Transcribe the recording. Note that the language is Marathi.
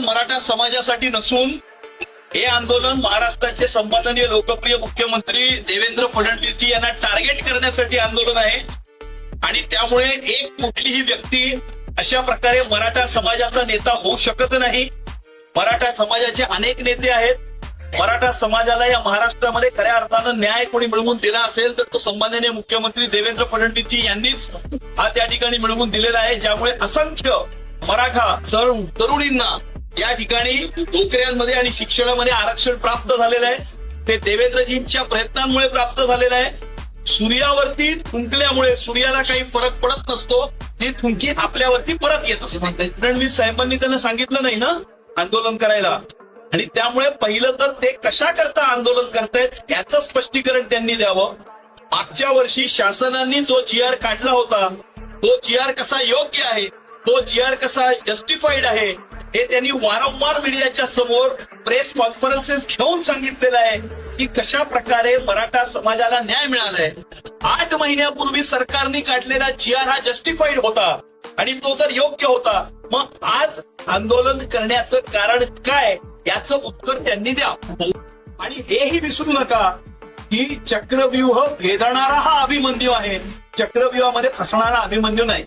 आंदोलन मराठा समाजासाठी नसून हे आंदोलन महाराष्ट्राचे सन्माननीय लोकप्रिय मुख्यमंत्री देवेंद्र फडणवीस यांना टार्गेट करण्यासाठी आंदोलन आहे। आणि त्यामुळे एक कुठलीही व्यक्ती अशा प्रकारे मराठा समाजाचा नेता होऊ शकत नाही। मराठा समाजाचे अनेक नेते आहेत। मराठा समाजाला या महाराष्ट्रामध्ये खऱ्या अर्थानं न्याय कोणी मिळवून दिला असेल तर तो सन्माननीय मुख्यमंत्री देवेंद्र फडणवीस यांनीच हा त्या ठिकाणी मिळवून दिलेला आहे, ज्यामुळे असंख्य मराठा तरुणींना या ठिकाणी नोकऱ्यांमध्ये आणि शिक्षणामध्ये आरक्षण प्राप्त झालेलं आहे। ते देवेंद्रजींच्या प्रयत्नांमुळे प्राप्त झालेलं आहे। सूर्यावरती थुंकल्यामुळे सूर्याला काही फरक पडत नसतो, ती थुंकी आपल्यावरती परत येत असते। फडणवीस साहेबांनी त्यांना सांगितलं नाही ना आंदोलन करायला, आणि त्यामुळे पहिलं तर ते कशा करता आंदोलन करतायत याचं स्पष्टीकरण त्यांनी द्यावं। मागच्या वर्षी शासनाने जो GR काढला होता तो GR कसा योग्य आहे, तो GR कसा जस्टिफाईड आहे हे त्यांनी वारंवार मीडियाच्या समोर प्रेस कॉन्फरन्सेस घेऊन सांगितलेलं आहे की कशा प्रकारे मराठा समाजाला न्याय मिळालाय। 8 महिन्यापूर्वी सरकारने काढलेला GR हा जस्टिफाईड होता आणि तो जर योग्य होता, मग आज आंदोलन करण्याचं कारण काय याचं उत्तर त्यांनी द्या। आणि हेही विसरू नका की चक्रव्यूह भेदणारा हा अभिमन्यू आहे, चक्रव्यूहामध्ये फसणारा अभिमन्यू नाही।